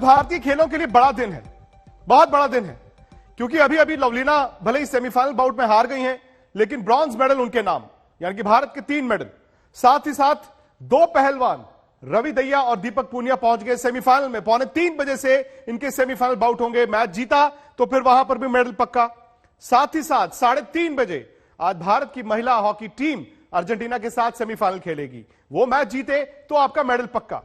भारतीय खेलों के लिए बड़ा दिन है, बहुत बड़ा दिन है, क्योंकि अभी अभी लवलीना भले ही सेमीफाइनल बाउट में हार गई हैं, लेकिन ब्रॉन्ज मेडल उनके नाम, यानी कि भारत के 3 मेडल। साथ ही साथ 2 पहलवान रवि दहिया और दीपक पूनिया पहुंच गए सेमीफाइनल में। 2:45 बजे से इनके सेमीफाइनल बाउट होंगे। मैच जीता तो फिर वहां पर भी मेडल पक्का। साथ ही साथ 3:30 बजे आज भारत की महिला हॉकी टीम अर्जेंटीना के साथ सेमीफाइनल खेलेगी। वो मैच जीते तो आपका मेडल पक्का।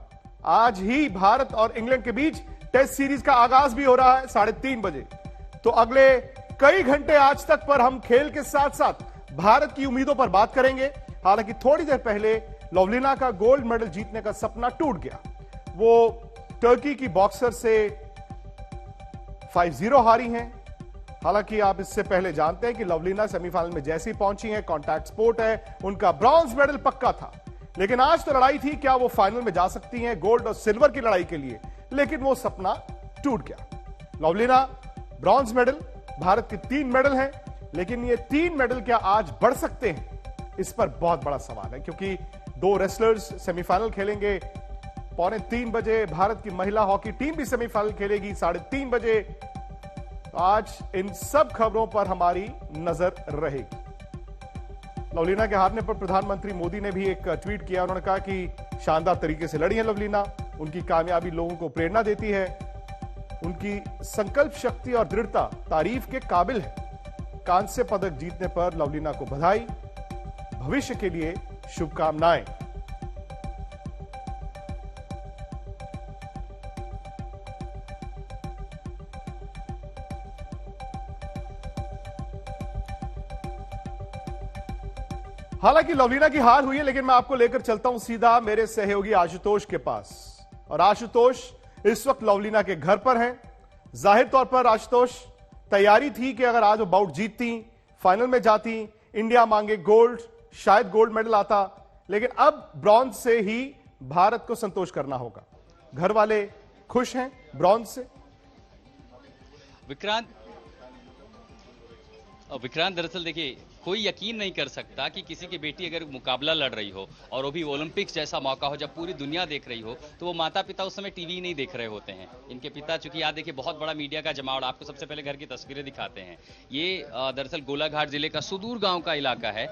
आज ही भारत और इंग्लैंड के बीच टेस्ट सीरीज का आगाज भी हो रहा है 3:30 बजे। तो अगले कई घंटे आज तक पर हम खेल के साथ साथ भारत की उम्मीदों पर बात करेंगे। हालांकि थोड़ी देर पहले लवलीना का गोल्ड मेडल जीतने का सपना टूट गया। वो टर्की की बॉक्सर से 5-0 हारी हैं। हालांकि आप इससे पहले जानते हैं कि लवलीना सेमीफाइनल में जैसी पहुंची हैं, कॉन्टैक्ट स्पोर्ट है, उनका ब्रॉन्ज मेडल पक्का था। लेकिन आज तो लड़ाई थी, क्या वो फाइनल में जा सकती हैं गोल्ड और सिल्वर की लड़ाई के लिए, लेकिन वो सपना टूट गया। लवलीना ब्रॉन्ज मेडल, भारत के 3 मेडल हैं, लेकिन ये 3 मेडल क्या आज बढ़ सकते हैं, इस पर बहुत बड़ा सवाल है। क्योंकि 2 रेसलर्स सेमीफाइनल खेलेंगे 2:45 बजे। भारत की महिला हॉकी टीम भी सेमीफाइनल खेलेगी 3:30 बजे। आज इन सब खबरों पर हमारी नजर रहेगी। लवलीना के हारने पर प्रधानमंत्री मोदी ने भी एक ट्वीट किया। उन्होंने कहा कि शानदार तरीके से लड़ी है लवलीना, उनकी कामयाबी लोगों को प्रेरणा देती है, उनकी संकल्प शक्ति और दृढ़ता तारीफ के काबिल है। कांस्य पदक जीतने पर लवलीना को बधाई, भविष्य के लिए शुभकामनाएं। हालांकि लवलीना की हार हुई है, लेकिन मैं आपको लेकर चलता हूं सीधा मेरे सहयोगी आशुतोष के पास। और आशुतोष इस वक्त लवलीना के घर पर हैं। जाहिर तौर पर आशुतोष, तैयारी थी कि अगर आज वो बाउट जीतती, फाइनल में जाती, इंडिया मांगे गोल्ड, शायद गोल्ड मेडल आता, लेकिन अब ब्रॉन्ज से ही भारत को संतोष करना होगा। घर वाले खुश हैं ब्रॉन्ज से? विक्रांत दरअसल देखिए, कोई यकीन नहीं कर सकता कि किसी की बेटी अगर मुकाबला लड़ रही हो और वो भी ओलंपिक्स जैसा मौका हो जब पूरी दुनिया देख रही हो, तो वो माता पिता उस समय टीवी नहीं देख रहे होते हैं। इनके पिता चूंकि यहाँ देखिए बहुत बड़ा मीडिया का जमावड़ा, आपको सबसे पहले घर की तस्वीरें दिखाते हैं। ये दरअसल गोलाघाट जिले का सुदूर गांव का इलाका है।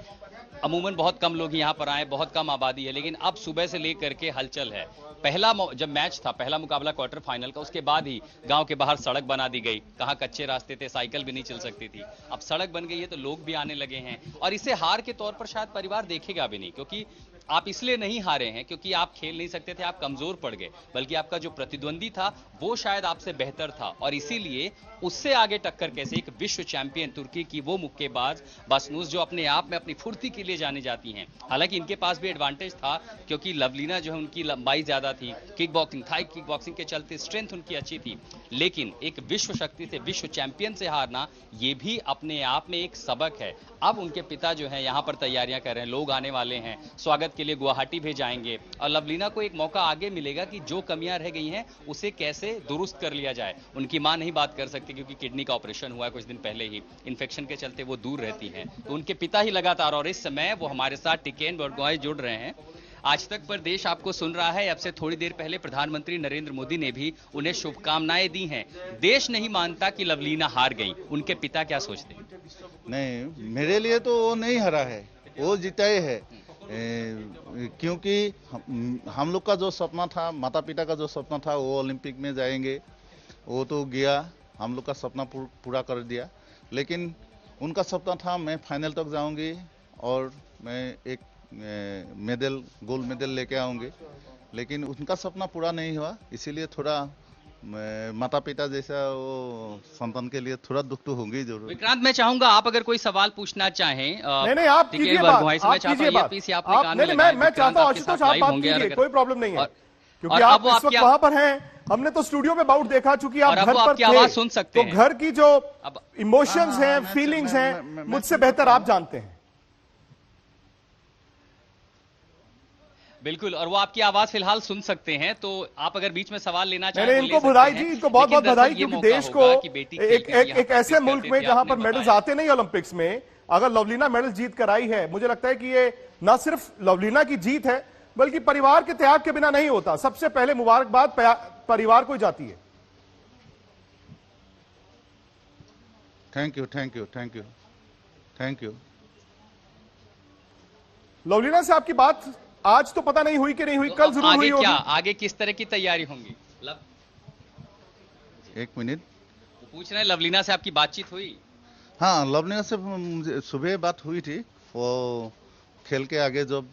अमूमन बहुत कम लोग यहाँ पर आए, बहुत कम आबादी है, लेकिन अब सुबह से लेकर के हलचल है। जब मैच था, पहला मुकाबला क्वार्टर फाइनल का, उसके बाद ही गांव के बाहर सड़क बना दी गई। कहाँ कच्चे रास्ते थे, साइकिल भी नहीं चल सकती थी, अब सड़क बन गई है तो लोग भी आने लगे हैं। और इसे हार के तौर पर शायद परिवार देखेगा भी नहीं, क्योंकि आप इसलिए नहीं हारे हैं क्योंकि आप खेल नहीं सकते थे, आप कमजोर पड़ गए, बल्कि आपका जो प्रतिद्वंदी था वो शायद आपसे बेहतर था। और इसीलिए उससे आगे टक्कर कैसे, एक विश्व चैंपियन तुर्की की वो मुक्केबाज बासनूस, जो अपने आप में अपनी फुर्ती के लिए जानी जाती हैं। हालांकि इनके पास भी एडवांटेज था, क्योंकि लवलीना जो है उनकी लंबाई ज्यादा थी, किक बॉक्सिंग के चलते स्ट्रेंथ उनकी अच्छी थी। लेकिन एक विश्व शक्ति से, विश्व चैंपियन से हारना, ये भी अपने आप में एक सबक है। अब उनके पिता जो है यहाँ पर तैयारियां कर रहे हैं, लोग आने वाले हैं, स्वागत के लिए गुवाहाटी भेजाएंगे, और लवलीना को एक मौका आगे मिलेगा कि जो कमियां रह गई हैं उसे कैसे दुरुस्त कर लिया जाए। उनकी मां नहीं बात कर सकती क्योंकि किडनी का ऑपरेशन हुआ है कुछ दिन पहले ही, इन्फेक्शन के चलते वो दूर रहती हैं, तो उनके पिता ही लगातार, और इस समय वो हमारे साथ टिकेन बरगोहाई जुड़ रहे हैं। आज तक पर देश आपको सुन रहा है। अब से थोड़ी देर पहले प्रधानमंत्री नरेंद्र मोदी ने भी उन्हें शुभकामनाएं दी हैं। देश नहीं मानता कि लवलीना हार गई, उनके पिता क्या सोचते हैं? नहीं, मेरे लिए तो वो नहीं हारा है, वो जीता ही है। क्योंकि हम लोग का जो सपना था, माता पिता का जो सपना था, वो ओलंपिक में जाएंगे, वो तो गया, हम लोग का सपना पूरा कर दिया। लेकिन उनका सपना था मैं फाइनल तक जाऊंगी और मैं एक मेडल, गोल्ड मेडल लेके आऊंगी, लेकिन उनका सपना पूरा नहीं हुआ। इसीलिए थोड़ा माता पिता जैसा वो संतान के लिए थोड़ा दुख तो होंगे जरूर। विक्रांत, मैं चाहूंगा आप अगर कोई सवाल पूछना चाहें। नहीं, आप कीजिए बात, आप कीजिए बात। मैं चाहता हूं आशुतोष आप बात कीजिए, कोई प्रॉब्लम नहीं है, क्योंकि आप इस वक्त वहां पर हैं। हमने तो स्टूडियो में बाउट देखा, चूंकि आप घर पर थे, आवाज सुन सकते हैं, तो घर की जो इमोशंस हैं, फीलिंग्स हैं, मुझसे बेहतर आप जानते हैं। बिल्कुल, और वो आपकी आवाज फिलहाल सुन सकते हैं, तो आप अगर बीच में सवाल लेना चाहें तो इनको बधाई जी, इनको बहुत बहुत बधाई, क्योंकि देश को एक ऐसे मुल्क में जहां पर मेडल्स आते नहीं ओलंपिक्स में, अगर लवलीना मेडल जीत कर आई है, मुझे लगता है कि ये न सिर्फ लवलीना की जीत है, बल्कि परिवार के त्याग के बिना नहीं होता। सबसे पहले मुबारकबाद परिवार को जाती है। Thank you, thank you, thank you, thank you. Lovlina से आपकी बात आज तो पता नहीं हुई कि नहीं हुई, कल जरूर हुई होगी। आगे किस तरह की तैयारी होंगी? एक मिनट, पूछ रहे हैं लवलीना से आपकी बातचीत हुई? हाँ, लवलीना से मुझे सुबह बात हुई थी। वो खेल के आगे जब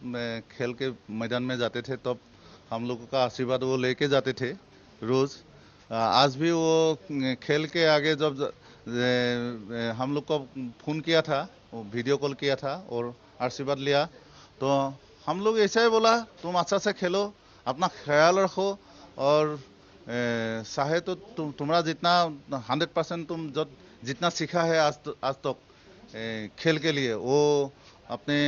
खेल के मैदान में जाते थे तब हम लोगों का आशीर्वाद वो लेके जाते थे रोज। आज भी वो खेल के आगे जब हम लोग को फोन किया था, वो वीडियो कॉल किया था और आशीर्वाद लिया, तो हम लोग ऐसा ही बोला तुम अच्छा से खेलो, अपना ख्याल रखो और चाहे तो तुम्हारा जितना 100% तुम जो जितना सीखा है आज तक खेल के लिए वो अपने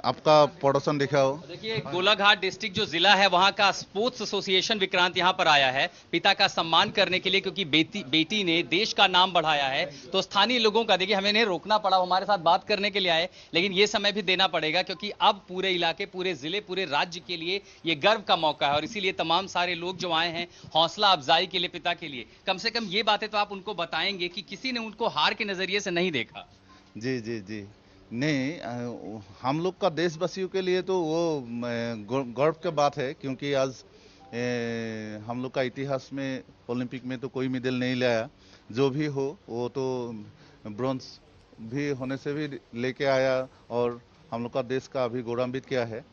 आपका प्रदर्शन दिखाओ। देखिए, गोलाघाट डिस्ट्रिक्ट जो जिला है वहां का स्पोर्ट्स एसोसिएशन विक्रांत यहां पर आया है पिता का सम्मान करने के लिए, क्योंकि बेटी ने देश का नाम बढ़ाया है। तो स्थानीय लोगों का देखिए, हमें इन्हें रोकना पड़ा, हमारे साथ बात करने के लिए आए, लेकिन ये समय भी देना पड़ेगा क्योंकि अब पूरे इलाके, पूरे जिले, पूरे राज्य के लिए ये गर्व का मौका है और इसीलिए तमाम सारे लोग जो आए हैं हौसला अफजाई के लिए, पिता के लिए, कम से कम ये बातें तो आप उनको बताएंगे कि किसी ने उनको हार के नजरिए से नहीं देखा। जी जी जी, नहीं, हम लोग का देशवासियों के लिए तो वो गर्व की बात है, क्योंकि आज हम लोग का इतिहास में ओलंपिक में तो कोई मेडल नहीं लाया। जो भी हो वो तो ब्रॉन्ज भी होने से भी लेके आया और हम लोग का देश का अभी गौरवान्वित किया है।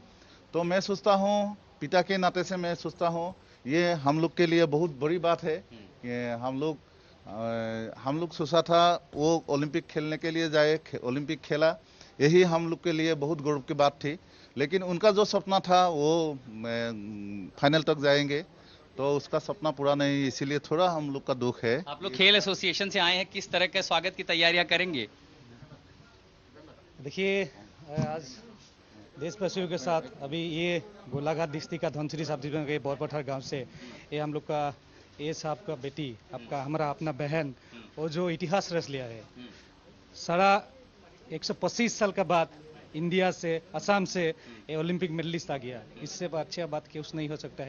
तो मैं सोचता हूँ, पिता के नाते से मैं सोचता हूँ ये हम लोग के लिए बहुत बड़ी बात है। ये हम लोग सोचा था वो ओलंपिक खेलने के लिए जाए, ओलंपिक खेला, यही हम लोग के लिए बहुत गौरव की बात थी। लेकिन उनका जो सपना था वो फाइनल तक जाएंगे, तो उसका सपना पूरा नहीं, इसीलिए थोड़ा हम लोग का दुख है। आप लोग खेल एसोसिएशन से आए हैं, किस तरह के स्वागत की तैयारियां करेंगे? देखिए, आज देशवासियों के साथ अभी ये गोलाघाट डिस्ट्रिक्ट का धनसिरी साहब के बोरपठार गांव से ये हम लोग का ये साहब का बेटी, आपका हमारा अपना बहन, वो जो इतिहास रच लिया है। सारा 125 साल के बाद इंडिया से, असम से ये ओलंपिक मेडलिस्ट आ गया। इससे अच्छी बात कुछ नहीं हो सकता है।